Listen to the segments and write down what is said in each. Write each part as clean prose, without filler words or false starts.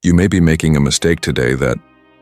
You may be making a mistake today that,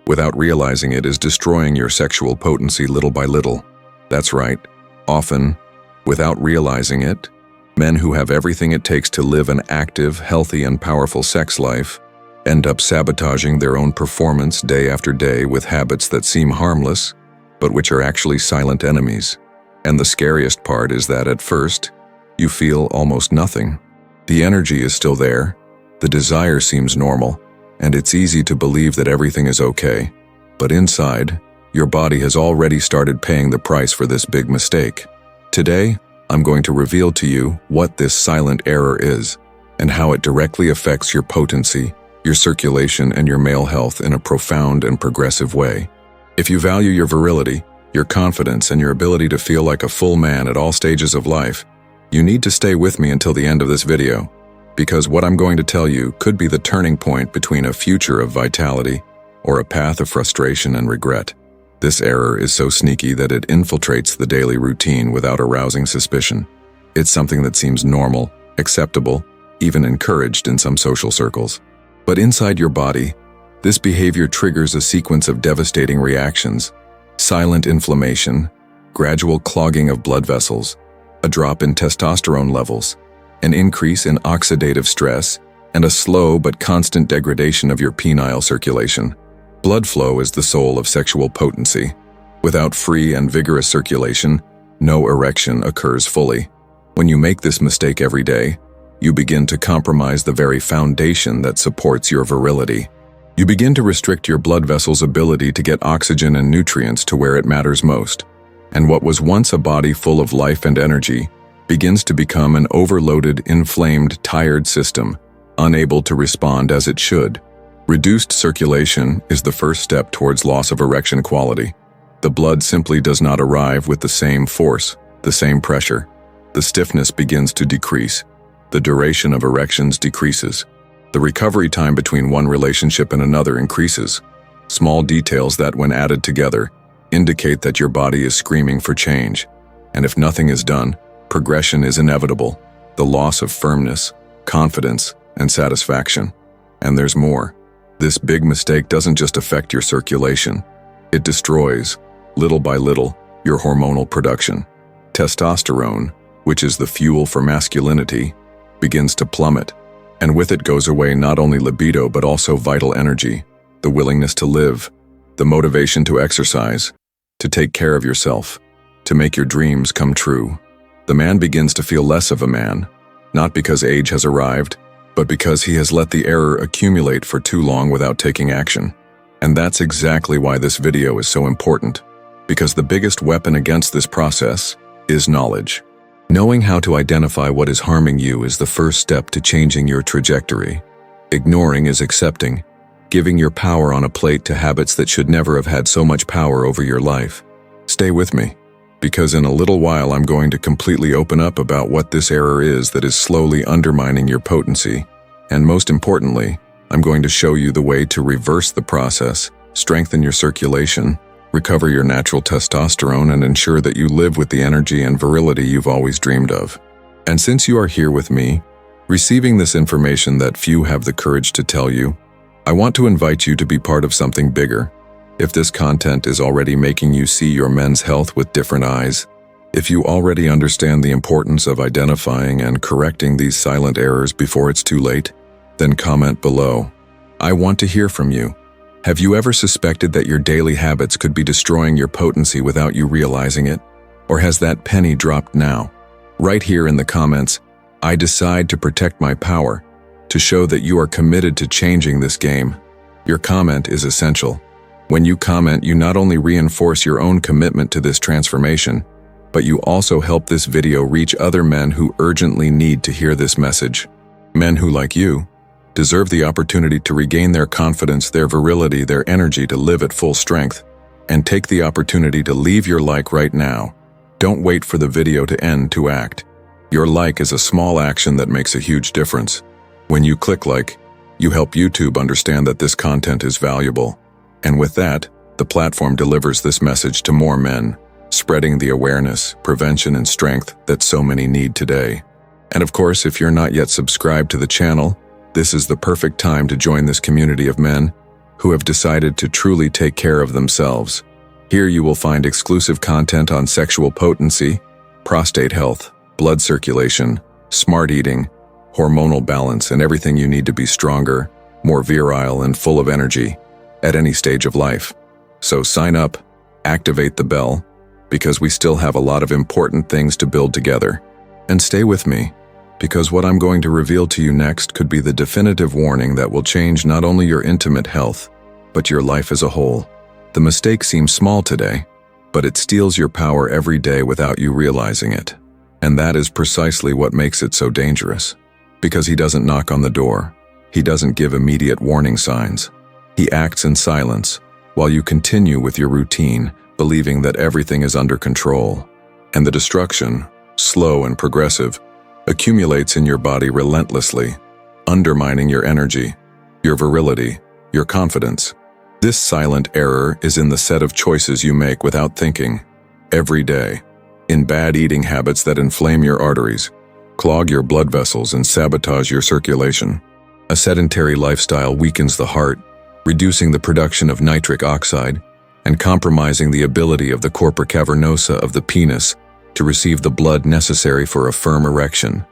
without realizing it, is destroying your sexual potency little by little. That's right. Often, without realizing it, men who have everything it takes to live an active, healthy, and powerful sex life end up sabotaging their own performance day after day with habits that seem harmless, but which are actually silent enemies. And the scariest part is that at first, you feel almost nothing. The energy is still there, the desire seems normal, and it's easy to believe that everything is okay. But inside, your body has already started paying the price for this big mistake. Today, I'm going to reveal to you what this silent error is and how it directly affects your potency, your circulation, and your male health in a profound and progressive way. If you value your virility, your confidence, and your ability to feel like a full man at all stages of life, you need to stay with me until the end of this video, because what I'm going to tell you could be the turning point between a future of vitality or a path of frustration and regret. This error is so sneaky that it infiltrates the daily routine without arousing suspicion. It's something that seems normal, acceptable, even encouraged in some social circles. But inside your body, this behavior triggers a sequence of devastating reactions: silent inflammation, gradual clogging of blood vessels, a drop in testosterone levels, an increase in oxidative stress, and a slow but constant degradation of your penile circulation. Blood flow is the soul of sexual potency. Without free and vigorous circulation, no erection occurs fully. When you make this mistake every day, you begin to compromise the very foundation that supports your virility. You begin to restrict your blood vessels' ability to get oxygen and nutrients to where it matters most. And what was once a body full of life and energy begins to become an overloaded, inflamed, tired system, unable to respond as it should. Reduced circulation is the first step towards loss of erection quality. The blood simply does not arrive with the same force, the same pressure. The stiffness begins to decrease. The duration of erections decreases. The recovery time between one relationship and another increases. Small details that, when added together, indicate that your body is screaming for change. And if nothing is done, progression is inevitable. The loss of firmness, confidence, and satisfaction. And there's more. This big mistake doesn't just affect your circulation. It destroys, little by little, your hormonal production. Testosterone, which is the fuel for masculinity, begins to plummet, and with it goes away not only libido but also vital energy, the willingness to live, the motivation to exercise, to take care of yourself, to make your dreams come true. The man begins to feel less of a man, not because age has arrived, but because he has let the error accumulate for too long without taking action. And that's exactly why this video is so important, because the biggest weapon against this process is knowledge. Knowing how to identify what is harming you is the first step to changing your trajectory. Ignoring is accepting, giving your power on a plate to habits that should never have had so much power over your life. Stay with me, because in a little while I'm going to completely open up about what this error is that is slowly undermining your potency, and most importantly, I'm going to show you the way to reverse the process, strengthen your circulation, recover your natural testosterone, and ensure that you live with the energy and virility you've always dreamed of. And since you are here with me, receiving this information that few have the courage to tell you, I want to invite you to be part of something bigger. If this content is already making you see your men's health with different eyes, if you already understand the importance of identifying and correcting these silent errors before it's too late, then comment below. I want to hear from you. Have you ever suspected that your daily habits could be destroying your potency without you realizing it? Or has that penny dropped now? Right here in the comments, I decide to protect my power, to show that you are committed to changing this game. Your comment is essential. When you comment, you not only reinforce your own commitment to this transformation, but you also help this video reach other men who urgently need to hear this message. Men who, like you, deserve the opportunity to regain their confidence, their virility, their energy to live at full strength, and take the opportunity to leave your like right now. Don't wait for the video to end to act. Your like is a small action that makes a huge difference. When you click like, you help YouTube understand that this content is valuable. And with that, the platform delivers this message to more men, spreading the awareness, prevention, and strength that so many need today. And of course, if you're not yet subscribed to the channel, This is the perfect time to join this community of men who have decided to truly take care of themselves. Here you will find exclusive content on sexual potency, prostate health, blood circulation, smart eating, hormonal balance, and everything you need to be stronger, more virile, and full of energy at any stage of life. So sign up, activate the bell, because we still have a lot of important things to build together. And stay with me, because what I'm going to reveal to you next could be the definitive warning that will change not only your intimate health, but your life as a whole. The mistake seems small today, but it steals your power every day without you realizing it. And that is precisely what makes it so dangerous. Because he doesn't knock on the door. He doesn't give immediate warning signs. He acts in silence, while you continue with your routine, believing that everything is under control. And the destruction, slow and progressive, accumulates in your body relentlessly, undermining your energy, your virility, your confidence. This silent error is in the set of choices you make without thinking, every day, in bad eating habits that inflame your arteries, clog your blood vessels, and sabotage your circulation. A sedentary lifestyle weakens the heart, reducing the production of nitric oxide and compromising the ability of the corpora cavernosa of the penis to receive the blood necessary for a firm erection.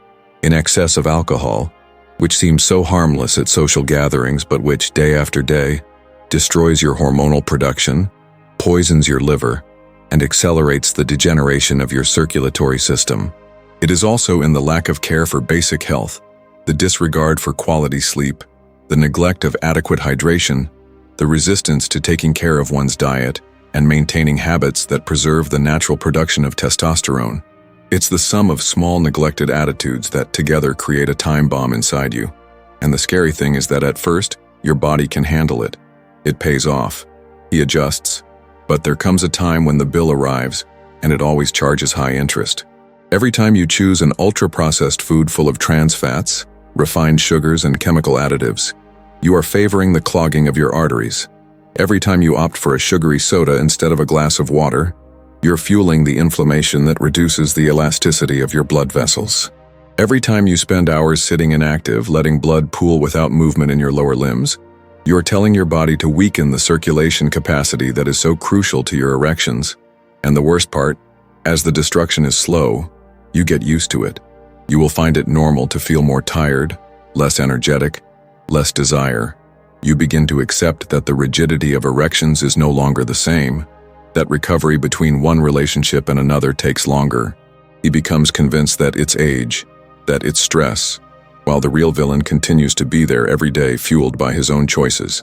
In excess of alcohol, which seems so harmless at social gatherings but which, day after day, destroys your hormonal production, poisons your liver, and accelerates the degeneration of your circulatory system. It is also in the lack of care for basic health, the disregard for quality sleep, the neglect of adequate hydration, the resistance to taking care of one's diet, and maintaining habits that preserve the natural production of testosterone. It's the sum of small neglected attitudes that together create a time bomb inside you. And the scary thing is that at first, your body can handle it. It pays off. He adjusts. But there comes a time when the bill arrives, and it always charges high interest. Every time you choose an ultra-processed food full of trans fats, refined sugars, and chemical additives, you are favoring the clogging of your arteries. Every time you opt for a sugary soda instead of a glass of water, you're fueling the inflammation that reduces the elasticity of your blood vessels. Every time you spend hours sitting inactive, letting blood pool without movement in your lower limbs, you're telling your body to weaken the circulation capacity that is so crucial to your erections. And the worst part, as the destruction is slow, you get used to it. You will find it normal to feel more tired, less energetic, less desire. You begin to accept that the rigidity of erections is no longer the same, that recovery between one relationship and another takes longer. He becomes convinced that it's age, that it's stress, while the real villain continues to be there every day, fueled by his own choices.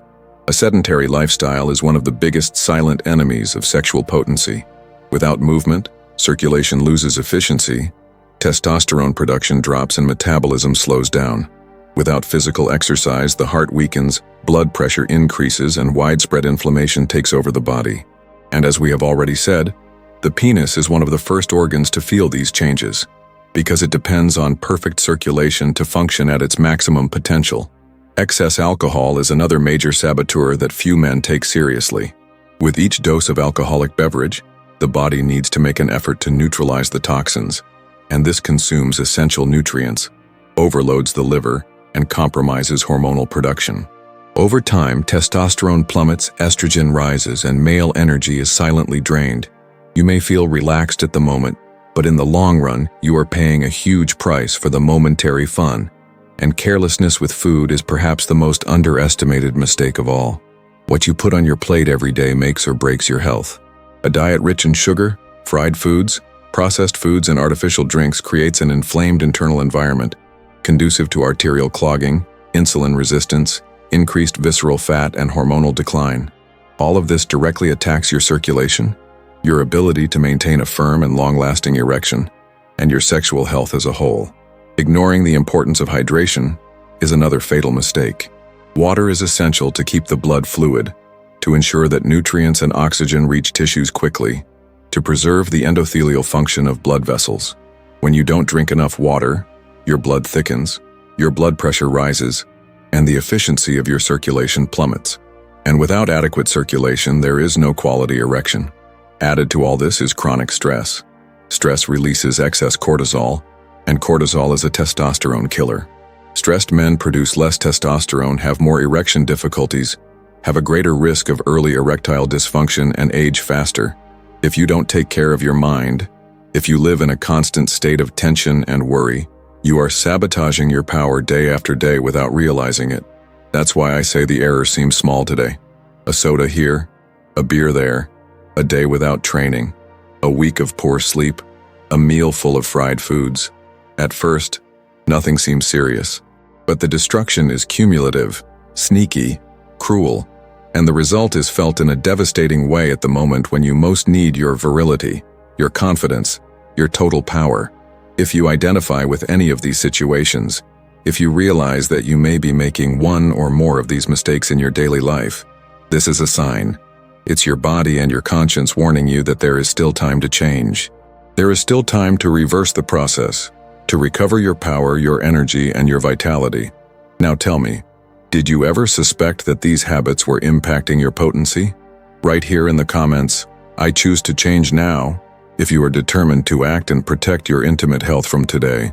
A sedentary lifestyle is one of the biggest silent enemies of sexual potency. Without movement, circulation loses efficiency, testosterone production drops, and metabolism slows down. Without physical exercise, the heart weakens, blood pressure increases, and widespread inflammation takes over the body. And as we have already said, the penis is one of the first organs to feel these changes, because it depends on perfect circulation to function at its maximum potential. Excess alcohol is another major saboteur that few men take seriously. With each dose of alcoholic beverage, the body needs to make an effort to neutralize the toxins, and this consumes essential nutrients, overloads the liver, and compromises hormonal production. Over time, testosterone plummets, estrogen rises, and male energy is silently drained. You may feel relaxed at the moment, but in the long run, you are paying a huge price for the momentary fun, and carelessness with food is perhaps the most underestimated mistake of all. What you put on your plate every day makes or breaks your health. A diet rich in sugar, fried foods, processed foods, and artificial drinks creates an inflamed internal environment, conducive to arterial clogging, insulin resistance, increased visceral fat, and hormonal decline. All of this directly attacks your circulation, your ability to maintain a firm and long-lasting erection, and your sexual health as a whole. Ignoring the importance of hydration is another fatal mistake. Water is essential to keep the blood fluid, to ensure that nutrients and oxygen reach tissues quickly, to preserve the endothelial function of blood vessels. When you don't drink enough water, your blood thickens, your blood pressure rises, and the efficiency of your circulation plummets. And without adequate circulation, there is no quality erection. Added to all this is chronic stress. Stress releases excess cortisol, and cortisol is a testosterone killer. Stressed men produce less testosterone, have more erection difficulties, have a greater risk of early erectile dysfunction, and age faster. If you don't take care of your mind, if you live in a constant state of tension and worry, you are sabotaging your power day after day without realizing it. That's why I say the error seems small today. A soda here, a beer there, a day without training, a week of poor sleep, a meal full of fried foods. At first, nothing seems serious. But the destruction is cumulative, sneaky, cruel, and the result is felt in a devastating way at the moment when you most need your virility, your confidence, your total power. If you identify with any of these situations, if you realize that you may be making one or more of these mistakes in your daily life, this is a sign. It's your body and your conscience warning you that there is still time to change. There is still time to reverse the process, to recover your power, your energy, and your vitality. Now tell me, did you ever suspect that these habits were impacting your potency? Write here in the comments, "I choose to change now," if you are determined to act and protect your intimate health from today.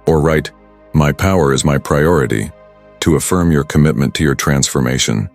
Or write, "My power is my priority," to affirm your commitment to your transformation.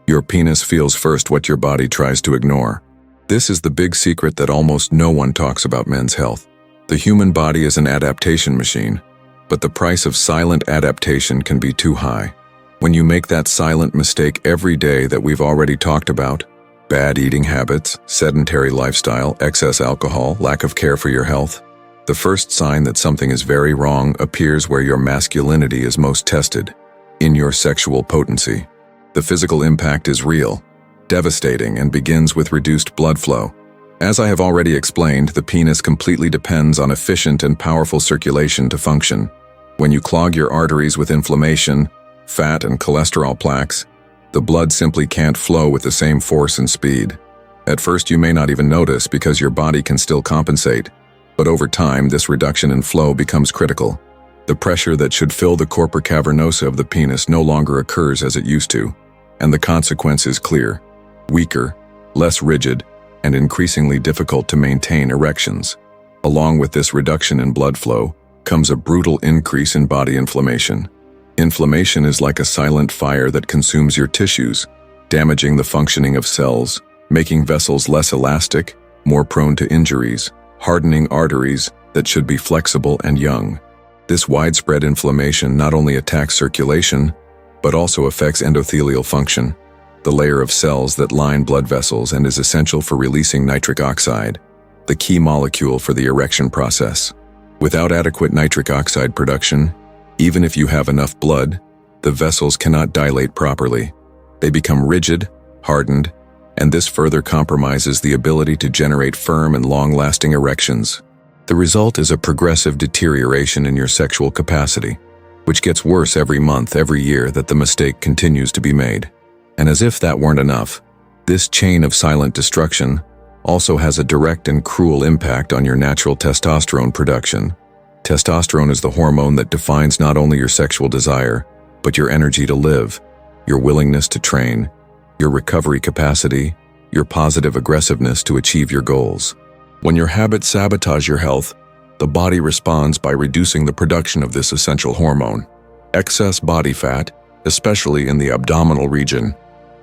Your penis feels first what your body tries to ignore. This is the big secret that almost no one talks about men's health. The human body is an adaptation machine, but the price of silent adaptation can be too high. When you make that silent mistake every day that we've already talked about, bad eating habits, sedentary lifestyle, excess alcohol, lack of care for your health, the first sign that something is very wrong appears where your masculinity is most tested, in your sexual potency. The physical impact is real, devastating, and begins with reduced blood flow. As I have already explained, the penis completely depends on efficient and powerful circulation to function. When you clog your arteries with inflammation, fat, and cholesterol plaques, the blood simply can't flow with the same force and speed. At first you may not even notice because your body can still compensate, but over time this reduction in flow becomes critical. The pressure that should fill the corpora cavernosa of the penis no longer occurs as it used to, and the consequence is clear: weaker, less rigid, and increasingly difficult to maintain erections. Along with this reduction in blood flow comes a brutal increase in body inflammation. Inflammation is like a silent fire that consumes your tissues, damaging the functioning of cells, making vessels less elastic, more prone to injuries, hardening arteries that should be flexible and young. This widespread inflammation not only attacks circulation, but also affects endothelial function, the layer of cells that line blood vessels and is essential for releasing nitric oxide, the key molecule for the erection process. Without adequate nitric oxide production, even if you have enough blood, the vessels cannot dilate properly. They become rigid, hardened, and this further compromises the ability to generate firm and long-lasting erections. The result is a progressive deterioration in your sexual capacity, which gets worse every month, every year that the mistake continues to be made. And as if that weren't enough, this chain of silent destruction also has a direct and cruel impact on your natural testosterone production. Testosterone is the hormone that defines not only your sexual desire, but your energy to live, your willingness to train, your recovery capacity, your positive aggressiveness to achieve your goals. When your habits sabotage your health, the body responds by reducing the production of this essential hormone. Excess body fat, especially in the abdominal region,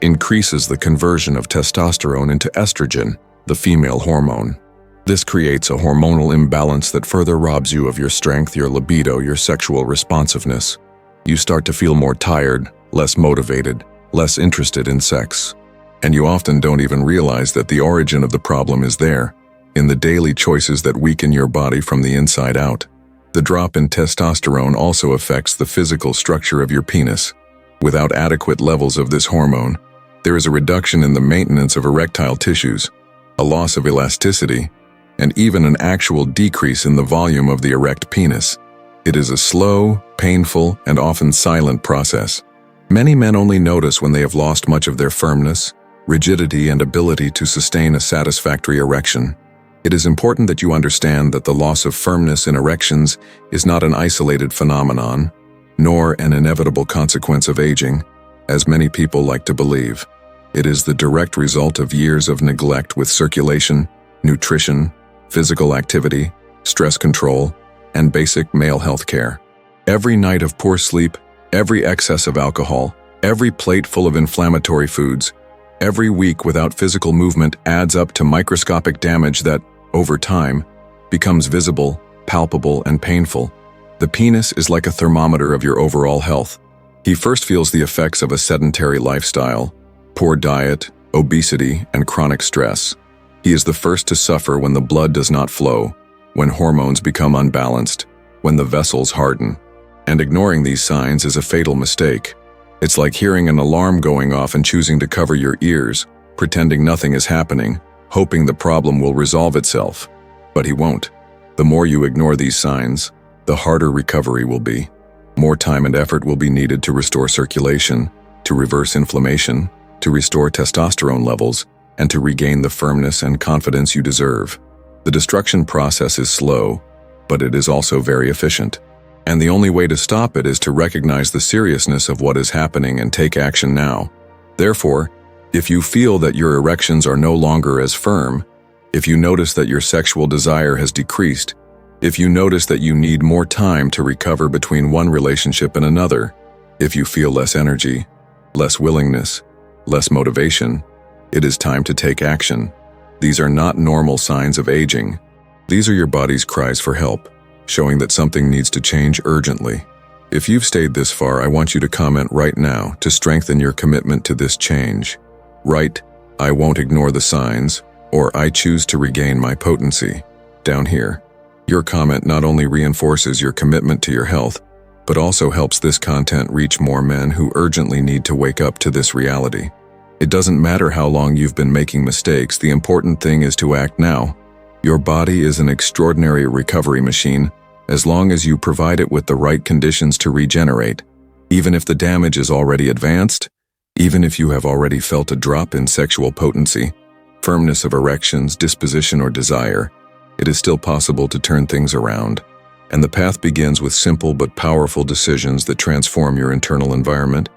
increases the conversion of testosterone into estrogen, the female hormone. This creates a hormonal imbalance that further robs you of your strength, your libido, your sexual responsiveness. You start to feel more tired, less motivated, less interested in sex. And you often don't even realize that the origin of the problem is there, in the daily choices that weaken your body from the inside out. The drop in testosterone also affects the physical structure of your penis. Without adequate levels of this hormone, there is a reduction in the maintenance of erectile tissues, a loss of elasticity, and even an actual decrease in the volume of the erect penis. It is a slow, painful, and often silent process. Many men only notice when they have lost much of their firmness, rigidity, and ability to sustain a satisfactory erection. It is important that you understand that the loss of firmness in erections is not an isolated phenomenon, nor an inevitable consequence of aging, as many people like to believe. It is the direct result of years of neglect with circulation, nutrition, physical activity, stress control, and basic male health care. Every night of poor sleep, Every excess of alcohol, every plate full of inflammatory foods, every week without physical movement adds up to microscopic damage that, over time, becomes visible, palpable, and painful. The penis is like a thermometer of your overall health. He first feels the effects of a sedentary lifestyle, poor diet, obesity, and chronic stress. He is the first to suffer when the blood does not flow, when hormones become unbalanced, when the vessels harden. And ignoring these signs is a fatal mistake. It's like hearing an alarm going off and choosing to cover your ears, pretending nothing is happening, hoping the problem will resolve itself. But he won't. The more you ignore these signs, the harder recovery will be. More time and effort will be needed to restore circulation, to reverse inflammation, to restore testosterone levels, and to regain the firmness and confidence you deserve. The destruction process is slow, but it is also very efficient. And the only way to stop it is to recognize the seriousness of what is happening and take action now. Therefore, if you feel that your erections are no longer as firm, if you notice that your sexual desire has decreased, if you notice that you need more time to recover between one relationship and another, if you feel less energy, less willingness, less motivation, it is time to take action. These are not normal signs of aging. These are your body's cries for help, showing that something needs to change urgently. If you've stayed this far, I want you to comment right now to strengthen your commitment to this change. Write, "I won't ignore the signs," or "I choose to regain my potency," down here. Your comment not only reinforces your commitment to your health, but also helps this content reach more men who urgently need to wake up to this reality. It doesn't matter how long you've been making mistakes, the important thing is to act now. Your body is an extraordinary recovery machine, as long as you provide it with the right conditions to regenerate. Even if the damage is already advanced, even if you have already felt a drop in sexual potency, firmness of erections, disposition, or desire, it is still possible to turn things around. And the path begins with simple but powerful decisions that transform your internal environment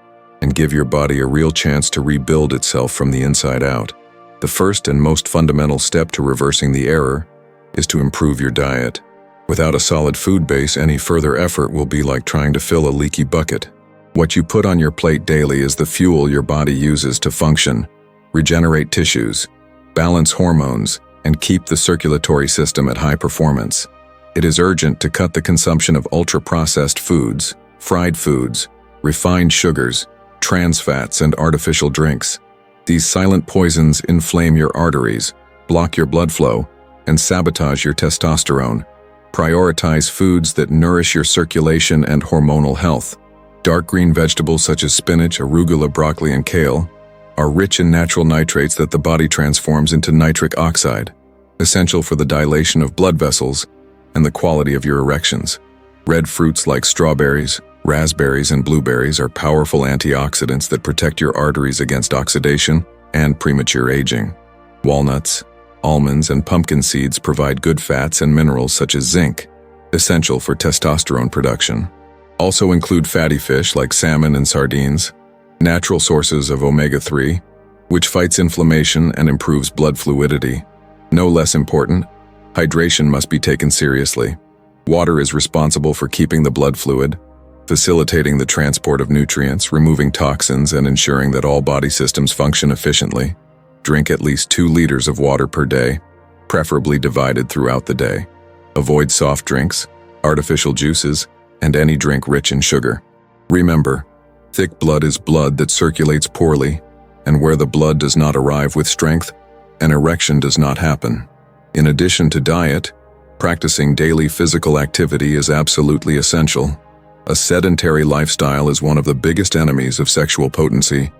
and give your body a real chance to rebuild itself from the inside out. The first and most fundamental step to reversing the error is to improve your diet. Without a solid food base, any further effort will be like trying to fill a leaky bucket. What you put on your plate daily is the fuel your body uses to function, regenerate tissues, balance hormones, and keep the circulatory system at high performance. It is urgent to cut the consumption of ultra-processed foods, fried foods, refined sugars, trans fats, and artificial drinks. These silent poisons inflame your arteries, block your blood flow, and sabotage your testosterone. Prioritize foods that nourish your circulation and hormonal health. Dark green vegetables such as spinach, arugula, broccoli, and kale are rich in natural nitrates that the body transforms into nitric oxide, essential for the dilation of blood vessels and the quality of your erections. Red fruits like strawberries, raspberries, and blueberries are powerful antioxidants that protect your arteries against oxidation and premature aging. Walnuts, almonds, and pumpkin seeds provide good fats and minerals such as zinc, essential for testosterone production. Also include fatty fish like salmon and sardines, natural sources of omega-3, which fights inflammation and improves blood fluidity. No less important, hydration must be taken seriously. Water is responsible for keeping the blood fluid, facilitating the transport of nutrients, removing toxins, and ensuring that all body systems function efficiently. Drink at least 2 liters of water per day, preferably divided throughout the day. Avoid soft drinks, artificial juices, and any drink rich in sugar. Remember, thick blood is blood that circulates poorly, and where the blood does not arrive with strength, an erection does not happen. In addition to diet, practicing daily physical activity is absolutely essential. A sedentary lifestyle is one of the biggest enemies of sexual potency,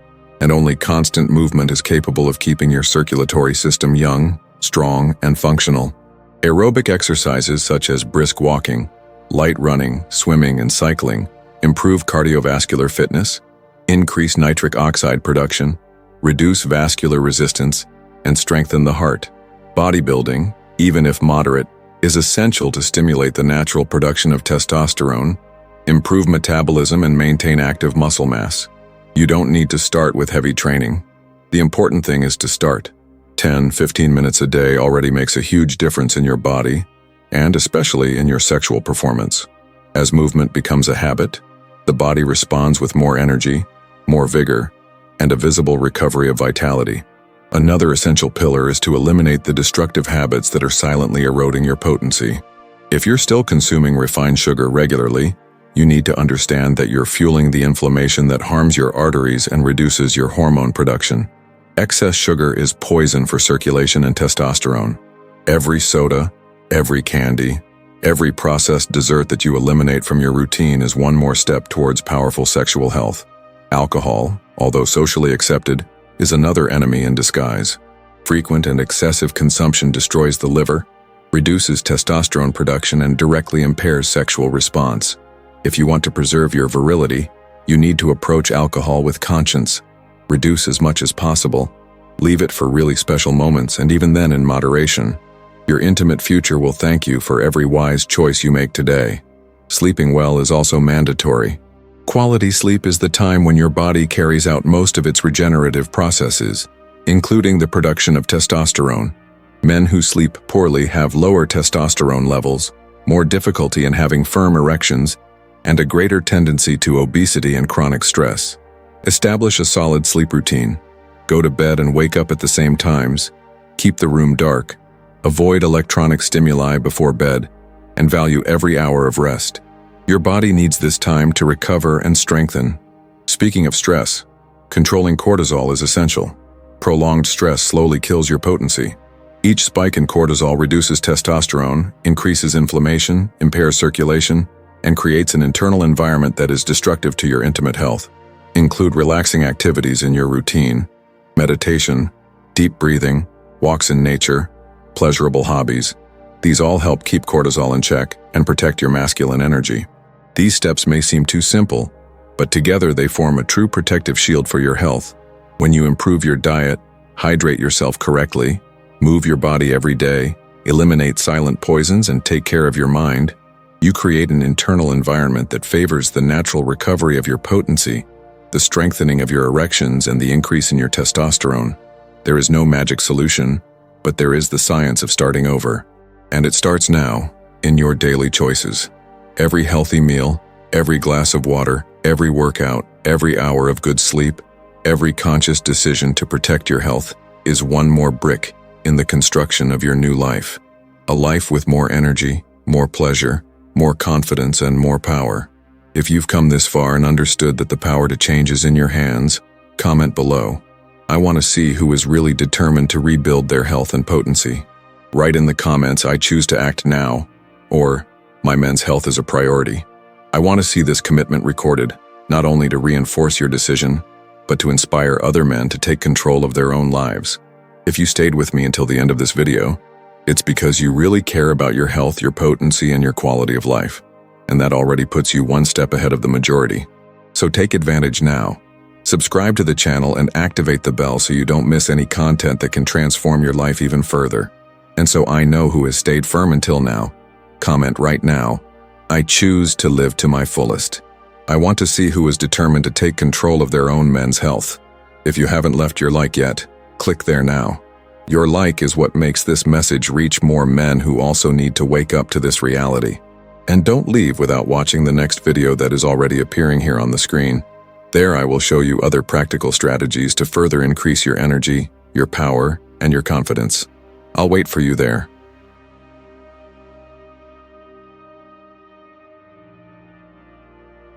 and only constant movement is capable of keeping your circulatory system young, strong, and functional. Aerobic exercises such as brisk walking, light running, swimming, and cycling improve cardiovascular fitness, increase nitric oxide production, reduce vascular resistance, and strengthen the heart. Bodybuilding, even if moderate, is essential to stimulate the natural production of testosterone, improve metabolism, and maintain active muscle mass. You don't need to start with heavy training. The important thing is to start. 10-15 minutes a day already makes a huge difference in your body, and especially in your sexual performance. As movement becomes a habit, The body responds with more energy, more vigor, and a visible recovery of vitality. Another essential pillar is to eliminate the destructive habits that are silently eroding your potency. If you're still consuming refined sugar regularly, you need to understand that you're fueling the inflammation that harms your arteries and reduces your hormone production. Excess sugar is poison for circulation and testosterone. Every soda, every candy, every processed dessert that you eliminate from your routine is one more step towards powerful sexual health. Alcohol, although socially accepted, is another enemy in disguise. Frequent and excessive consumption destroys the liver, reduces testosterone production, and directly impairs sexual response. If you want to preserve your virility, you need to approach alcohol with conscience. Reduce as much as possible. Leave it for really special moments, and even then in moderation. Your intimate future will thank you for every wise choice you make today. Sleeping well is also mandatory. Quality sleep is the time when your body carries out most of its regenerative processes, including the production of testosterone. Men who sleep poorly have lower testosterone levels, more difficulty in having firm erections, and a greater tendency to obesity and chronic stress. Establish a solid sleep routine. Go to bed and wake up at the same times. Keep the room dark. Avoid electronic stimuli before bed, and value every hour of rest. Your body needs this time to recover and strengthen. Speaking of stress, controlling cortisol is essential. Prolonged stress slowly kills your potency. Each spike in cortisol reduces testosterone, increases inflammation, impairs circulation, and creates an internal environment that is destructive to your intimate health. Include relaxing activities in your routine: meditation, deep breathing, walks in nature, pleasurable hobbies. These all help keep cortisol in check and protect your masculine energy. These steps may seem too simple, but together they form a true protective shield for your health. When you improve your diet, hydrate yourself correctly, move your body every day, eliminate silent poisons, and take care of your mind, you create an internal environment that favors the natural recovery of your potency, the strengthening of your erections, and the increase in your testosterone. There is no magic solution, but there is the science of starting over. And it starts now, in your daily choices. Every healthy meal, every glass of water, every workout, every hour of good sleep, every conscious decision to protect your health is one more brick in the construction of your new life. A life with more energy, more pleasure, more confidence, and more power. If you've come this far and understood that the power to change is in your hands, comment below. I want to see who is really determined to rebuild their health and potency. Write in the comments, "I choose to act now," or "My men's health is a priority." I want to see this commitment recorded, not only to reinforce your decision, but to inspire other men to take control of their own lives. If you stayed with me until the end of this video, it's because you really care about your health, your potency, and your quality of life. And that already puts you one step ahead of the majority. So take advantage now. Subscribe to the channel and activate the bell so you don't miss any content that can transform your life even further. And so I know who has stayed firm until now. Comment right now, "I choose to live to my fullest." I want to see who is determined to take control of their own men's health. If you haven't left your like yet, click there now. Your like is what makes this message reach more men who also need to wake up to this reality. And don't leave without watching the next video that is already appearing here on the screen. There I will show you other practical strategies to further increase your energy, your power, and your confidence. I'll wait for you there.